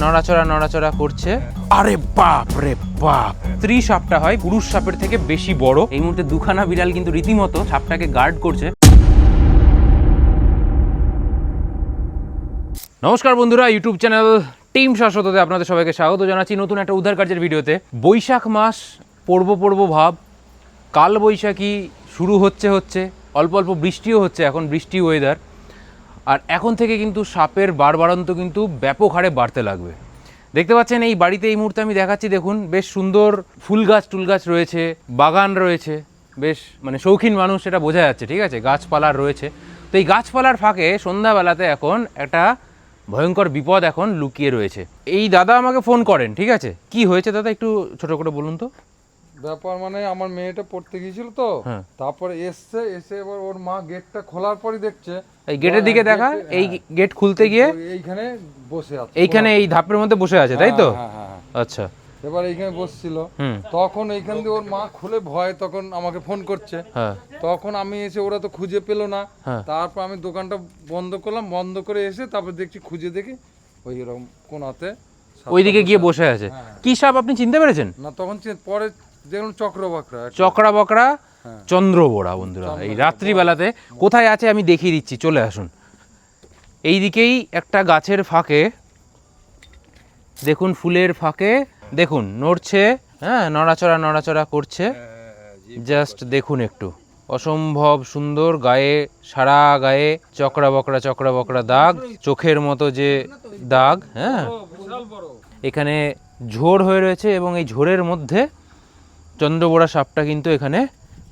নড়াচড়া নড়াচড়া করছে। আরে বাপ রে বাপ, স্ত্রী সাপটা হয় পুরুষ সাপের থেকে বেশি বড়। এই মুহূর্তে দুখানা বিড়াল কিন্তু রীতিমতো সাপটাকে গার্ড করছে। নমস্কার বন্ধুরা, ইউটিউব চ্যানেল টিম শাশ্বততে আপনাদের সবাইকে স্বাগত জানাচ্ছি নতুন একটা উদ্ধার কার্যের ভিডিওতে। বৈশাখ মাস পড়ব ভাব, কাল বৈশাখী শুরু হচ্ছে অল্প অল্প বৃষ্টিও হচ্ছে, এখন বৃষ্টি ওয়েদার। আর এখন থেকে কিন্তু সাপের বাড়বাড়ন্ত কিন্তু ব্যাপক হারে বাড়তে লাগবে। দেখতে পাচ্ছেন এই বাড়িতে এই মুহূর্তে আমি দেখাচ্ছি, দেখুন বেশ সুন্দর ফুল গাছ টুল গাছ রয়েছে, বাগান রয়েছে, বেশ মানে শৌখিন মানুষ সেটা বোঝা যাচ্ছে, ঠিক আছে, গাছপালার রয়েছে। তো এই গাছপালার ফাঁকে সন্ধ্যাবেলাতে এখন একটা ভয়ঙ্কর বিপদ এখন লুকিয়ে রয়েছে। এই দাদা আমাকে ফোন করেন, ঠিক আছে, কি হয়েছে দাদা একটু ছোট করে বলুন তো। ব্যাপার মানে আমার মেয়েটা পড়তে গিয়েছিল তো, তারপরে এসে এবার ওর মা গেটটা খোলার পরই দেখছে, এই গেটের দিকে দেখা, এই গেট খুলতে গিয়ে এইখানে বসে আছে, এইখানে এই ধাপের মধ্যে বসে আছে, তাই তো? আচ্ছা, এবার এইখানে বসছিল, তখন এইখান দিয়ে ওর মা খুলে ভয় তখন আমাকে ফোন করছে। তখন আমি এসে, ওরা তো খুঁজে পেলো না, তারপর আমি দোকানটা বন্ধ করলাম, বন্ধ করে এসে তারপর দেখছি, খুঁজে দেখি ওই এরকম কোনাতে ওইদিকে গিয়ে বসে আছে। কি সাপ আপনি চিনতে পেরেছেন? না, তখন পরে দেখুন চক্রা বকরা চন্দ্রবোড়া। বন্ধুরা এই রাত্রিবেলাতে কোথায় আছে আমি দেখিয়ে দিচ্ছি, চলে আসুন। এই দিকেই একটা গাছের ফাঁকে দেখুন, ফুলের ফাঁকে দেখুন নড়ছে, হ্যাঁ, নড়াচড়া করছে। জাস্ট দেখুন, একটু অসম্ভব সুন্দর, গায়ে সারা গায়ে চক্রা বকরা দাগ, চোখের মতো যে দাগ, হ্যাঁ, এখানে ঝোড় হয়ে রয়েছে এবং এই ঝোড়ের মধ্যে চন্দ্রবোড়া সাপটা কিন্তু এখানে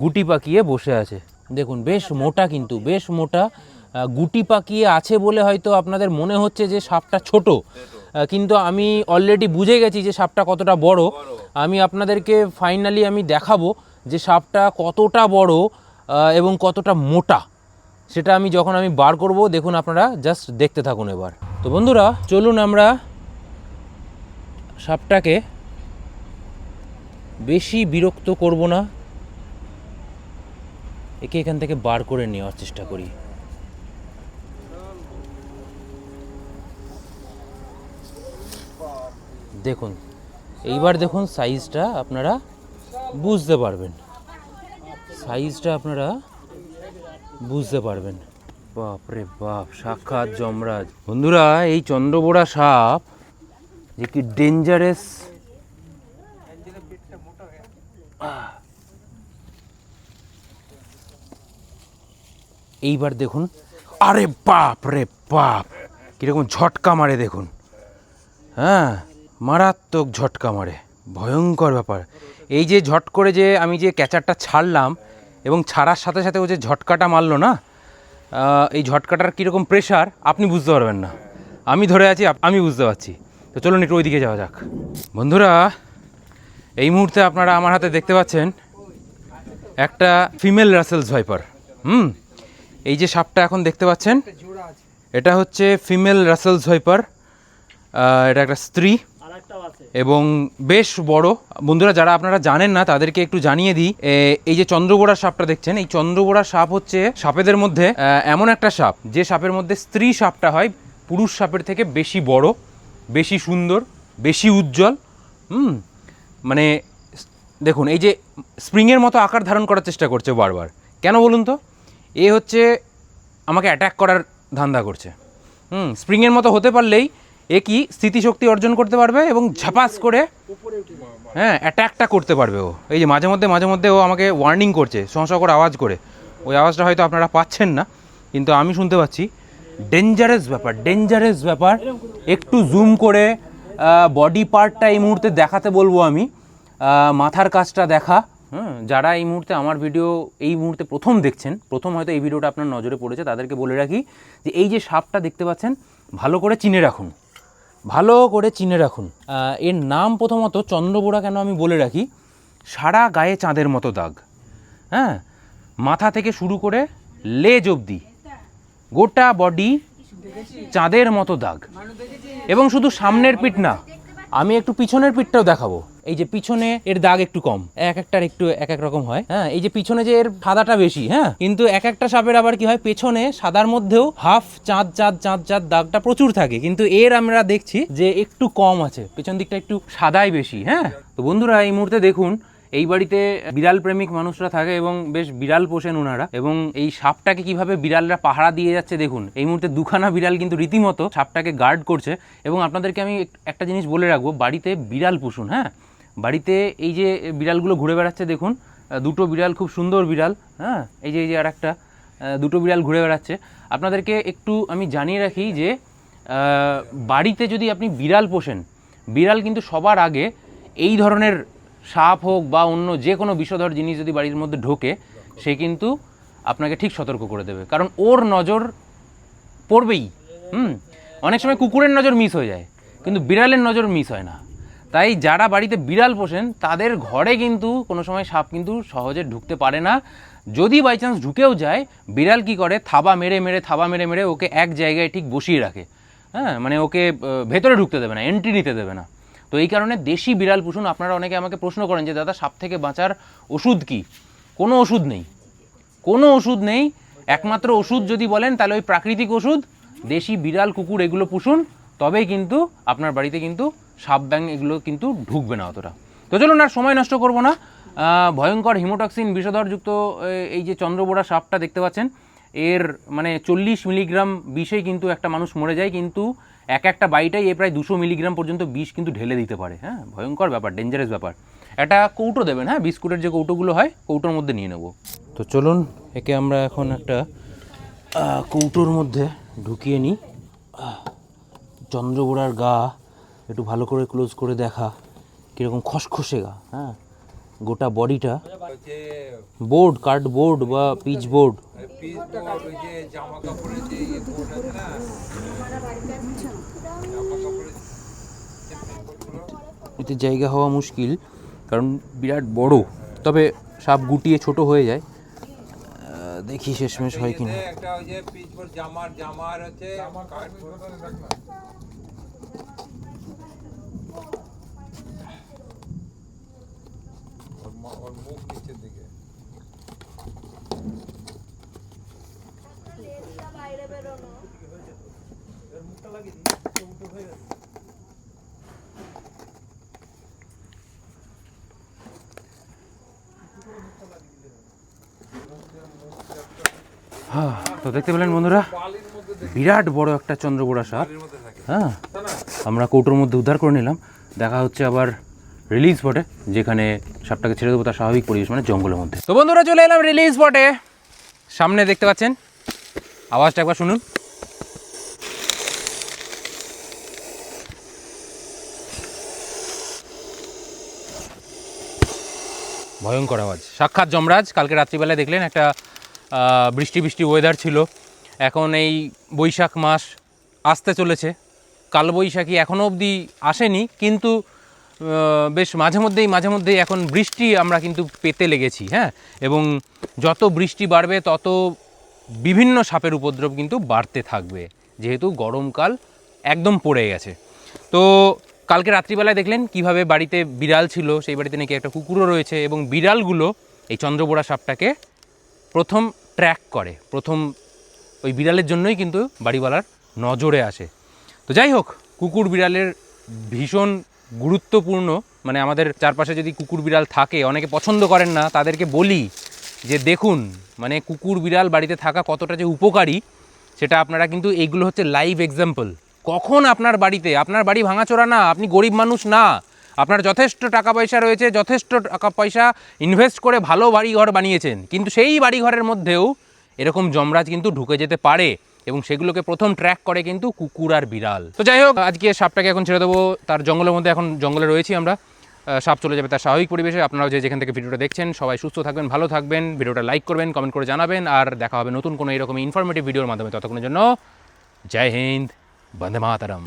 গুটি পাকিয়ে বসে আছে। দেখুন বেশ মোটা, কিন্তু বেশ মোটা গুটি পাকিয়ে আছে বলে হয়তো আপনাদের মনে হচ্ছে যে সাপটা ছোট, কিন্তু আমি অলরেডি বুঝে গেছি যে সাপটা কতটা বড়। আমি আপনাদেরকে ফাইনালি আমি দেখাবো যে সাপটা কতটা বড় এবং কতটা মোটা, সেটা আমি যখন আমি বার করব, দেখুন আপনারা জাস্ট দেখতে থাকুন এবার। তো বন্ধুরা চলুন আমরা সাপটাকে বেশি বিরক্ত করব না, একে এখান থেকে বার করে নেওয়ার চেষ্টা করি। দেখুন এইবার দেখুন সাইজটা আপনারা বুঝতে পারবেন, বাপ রে বাপ, সাক্ষাৎ যমরাজ। বন্ধুরা এই চন্দ্রবোড়া সাপ যে কি ডেঞ্জারাস, এইবার দেখুন, আরে বাপ রে বাপ, কিরকম ঝটকা মারে দেখুন, হ্যাঁ, মারাত্মক ঝটকা মারে, ভয়ঙ্কর ব্যাপার। এই যে ঝট করে যে আমি যে ক্যাচারটা ছাড়লাম এবং ছাড়ার সাথে সাথে ও যে ঝটকাটা মারলো না, এই ঝটকাটার কীরকম প্রেশার আপনি বুঝতে পারবেন না, আমি ধরে আছি, আমি বুঝতে পারছি। তো চলুন একটু ওইদিকে যাওয়া যাক। বন্ধুরা এই মুহূর্তে আপনারা আমার হাতে দেখতে পাচ্ছেন একটা ফিমেল রাসেলস ভাইপার। এই যে সাপটা এখন দেখতে পাচ্ছেন, এটা হচ্ছে ফিমেল রাসেলস ভাইপার, এটা একটা স্ত্রী এবং বেশ বড়। বন্ধুরা যারা আপনারা জানেন না তাদেরকে একটু জানিয়ে দিই, এই যে চন্দ্রবোড়া সাপটা দেখছেন, এই চন্দ্রবোড়া সাপ হচ্ছে সাপেদের মধ্যে এমন একটা সাপ যে সাপের মধ্যে স্ত্রী সাপটা হয় পুরুষ সাপের থেকে বেশি বড়, বেশি সুন্দর, বেশি উজ্জ্বল। মানে দেখুন এই যে স্প্রিংয়ের মতো আকার ধারণ করার চেষ্টা করছে বারবার, কেন বলুন তো? এ হচ্ছে আমাকে অ্যাটাক করার ধান্দা করছে। স্প্রিংয়ের মতো হতে পারলেই এ কি স্থিতিশক্তি অর্জন করতে পারবে এবং ঝাপাস করে, হ্যাঁ, অ্যাটাকটা করতে পারবে ও। এই যে মাঝে মধ্যে ও আমাকে ওয়ার্নিং করছে শঁ করে আওয়াজ করে, ওই আওয়াজটা হয়তো আপনারা পাচ্ছেন না কিন্তু আমি শুনতে পাচ্ছি। ডেঞ্জারাস ব্যাপার। একটু জুম করে বডি পার্টটা এই মুহূর্তে দেখাতে বলবো আমি, মাথার কাজটা দেখা। যারা এই মুহূর্তে আমার ভিডিও এই মুহূর্তে প্রথম দেখছেন, প্রথম হয়তো এই ভিডিওটা আপনার নজরে পড়েছে, তাদেরকে বলে রাখি যে এই যে সাপটা দেখতে পাচ্ছেন, ভালো করে চিনে রাখুন। এর নাম প্রথমত চন্দ্রবোড়া কেন আমি বলে রাখি, সারা গায়ে চাঁদের মতো দাগ, হ্যাঁ, মাথা থেকে শুরু করে লেজ অবধি গোটা বডি চাঁদের মতো দাগ। এবং শুধু সামনের পিঠ না, আমি একটু পিছনের পিঠটাও দেখাবো। এই যে পিছনে এর দাগ একটু কম, এক একটার একটু এক এক রকম হয়। হ্যাঁ, এই যে পিছনে যে এর সাদাটা বেশি, হ্যাঁ, কিন্তু এক একটা সাপের আবার কি হয়, পেছনে সাদার মধ্যেও হাফ চাঁদ চাঁদ চাঁদ চাঁদ দাগটা প্রচুর থাকে, কিন্তু এর আমরা দেখছি যে একটু কম আছে, পেছন দিকটা একটু সাদাই বেশি। হ্যাঁ, তো বন্ধুরা এই মুহূর্তে দেখুন এই বাড়িতে বিড়াল প্রেমিক মানুষরা থাকে এবং বেশ বিড়াল পোষেন ওনারা, এবং এই সাপটাকে কিভাবে বিড়ালরা পাহারা দিয়ে যাচ্ছে দেখুন। এই মুহূর্তে দুখানা বিড়াল কিন্তু রীতিমতো সাপটাকে গার্ড করছে। এবং আপনাদেরকে আমি একটা জিনিস বলে রাখবো, বাড়িতে বিড়াল পুষুন। হ্যাঁ, বাড়িতে এই যে বিড়ালগুলো ঘুরে বেড়াচ্ছে দেখুন, দুটো বিড়াল, খুব সুন্দর বিড়াল। হ্যাঁ, এই যে আর একটা, দুটো বিড়াল ঘুরে বেড়াচ্ছে। আপনাদেরকে একটু আমি জানিয়ে রাখি যে বাড়িতে যদি আপনি বিড়াল পোষেন, বিড়াল কিন্তু সবার আগে এই ধরনের সাপ হোক বা অন্য যে কোনো বিষধর জিনিস যদি বাড়ির মধ্যে ঢোকে, সে কিন্তু আপনাকে ঠিক সতর্ক করে দেবে, কারণ ওর নজর পড়বেই। অনেক সময় কুকুরের নজর মিস হয়ে যায়, কিন্তু বিড়ালের নজর মিস হয় না। তাই যারা বাড়িতে বিড়াল পোষেন তাদের ঘরে কিন্তু কোনো সময় সাপ কিন্তু সহজে ঢুকতে পারে না। যদি বাই চান্স ঢুকেও যায়, বিড়াল কি করে, থাবা মেরে মেরে ওকে এক জায়গায় ঠিক বসিয়ে রাখে। হ্যাঁ, মানে ওকে ভেতরে ঢুকতে দেবে না, এন্ট্রি নিতে দেবে না। তো এই কারণে দেশি বিড়াল পুষুন। আপনারা অনেকে আমাকে প্রশ্ন করেন যে দাদা সাপ থেকে বাঁচার ওষুধ কি? কোনো ওষুধ নেই, কোনো ওষুধ নেই। একমাত্র ওষুধ যদি বলেন তাহলে ওই প্রাকৃতিক ওষুধ, দেশি বিড়াল কুকুর এগুলো পুষুন, তবেই কিন্তু আপনার বাড়িতে কিন্তু সাপ ব্যাং এগুলো কিন্তু ঢুকবে না অতটা। তো চলুন আর সময় নষ্ট করব না, ভয়ঙ্কর হিমোটক্সিন বিষধরযুক্ত এই যে চন্দ্রবোড়া সাপটা দেখতে পাচ্ছেন, এর মানে 40 মিলিগ্রাম বিষে কিন্তু একটা মানুষ মরে যায়, কিন্তু একটা বাইটাই এ প্রায় 200 মিলিগ্রাম পর্যন্ত বিষ কিন্তু ঢেলে দিতে পারে। হ্যাঁ, ভয়ঙ্কর ব্যাপার, ডেঞ্জারাস ব্যাপার। একটা কৌটো দেবেন, হ্যাঁ, বিস্কুটের যে কৌটোগুলো হয়, কৌটোর মধ্যে নিয়ে নেব। তো চলুন একে আমরা এখন একটা কৌটোর মধ্যে ঢুকিয়ে নিই। চন্দ্রবোড়ার গা একটু ভালো করে ক্লোজ করে দেখা কীরকম খসখসে গা। হ্যাঁ, গোটা বডিটা বোর্ড, কার্ডবোর্ড বা পিচ বোর্ড। এতে জায়গা হওয়া মুশকিল, কারণ বিরাট বড়, তবে সাপ গুটিয়ে ছোট হয়ে যায়। দেখি শেষমেশ হয় কিনা। হ্যাঁ, তো দেখতে পেলেন বন্ধুরা, বিরাট বড় একটা চন্দ্রবোড়া সাপ। হ্যাঁ, আমরা কৌটোর মধ্যে উদ্ধার করে নিলাম। দেখা হচ্ছে আবার রিলিজ স্পটে, যেখানে সাপটাকে ছেড়ে দেবো তার স্বাভাবিক পরিবেশ, মানে জঙ্গলের মধ্যে। তো বন্ধুরা চলে এলাম রিলিজ স্পটে। সামনে দেখতে পাচ্ছেন, আওয়াজটা একবার শুনুন। ভয়ঙ্কর আওয়াজ, সাক্ষাৎ যমরাজ। কালকে রাত্রিবেলায় দেখলেন একটা বৃষ্টি ওয়েদার ছিল। এখন এই বৈশাখ মাস আসতে চলেছে, কালবৈশাখী এখনও অবধি আসেনি, কিন্তু বেশ মাঝে মধ্যেই এখন বৃষ্টি আমরা কিন্তু পেতে লেগেছি। হ্যাঁ, এবং যত বৃষ্টি বাড়বে তত বিভিন্ন সাপের উপদ্রব কিন্তু বাড়তে থাকবে, যেহেতু গরমকাল একদম পড়ে গেছে। তো কালকে রাত্রিবেলায় দেখলেন কিভাবে বাড়িতে বিড়াল ছিল, সেই বাড়িতে নাকি একটা কুকুরও রয়েছে, এবং বিড়ালগুলো এই চন্দ্রবোড়া সাপটাকে প্রথম ট্র্যাক করে, প্রথম ওই বিড়ালের জন্যই কিন্তু বাড়িওয়ালার নজরে আসে। তো যাই হোক, কুকুর বিড়ালের ভীষণ গুরুত্বপূর্ণ, মানে আমাদের চারপাশে যদি কুকুর বিড়াল থাকে, অনেকে পছন্দ করেন না, তাদেরকে বলি যে দেখুন, মানে কুকুর বিড়াল বাড়িতে থাকা কতটা যে উপকারী, সেটা আপনারা কিন্তু, এইগুলো হচ্ছে লাইভ এক্সাম্পল। কখন আপনার বাড়িতে, আপনার বাড়ি ভাঙাচোরা না, আপনি গরিব মানুষ না, আপনার যথেষ্ট টাকা পয়সা রয়েছে, যথেষ্ট টাকা পয়সা ইনভেস্ট করে ভালো বাড়িঘর বানিয়েছেন, কিন্তু সেই বাড়িঘরের মধ্যেও এরকম যমরাজ কিন্তু ঢুকে যেতে পারে, এবং সেগুলোকে প্রথম ট্র্যাক করে কিন্তু কুকুর আর বিড়াল। তো যাই হোক, আজকে সাপটাকে এখন ছেড়ে দেবো তার জঙ্গলের মধ্যে। এখন জঙ্গলে রয়েছি আমরা, সাপ চলে যাবে তার স্বাভাবিক পরিবেশে। আপনারাও যেখান থেকে ভিডিওটা দেখছেন সবাই সুস্থ থাকবেন, ভালো থাকবেন, ভিডিওটা লাইক করবেন, কমেন্ট করে জানাবেন, আর দেখা হবে নতুন কোনো এরকম ইনফরমেটিভ ভিডিওর মাধ্যমে। ততক্ষণের জন্য জয় হিন্দ, বন্দে মাতরম।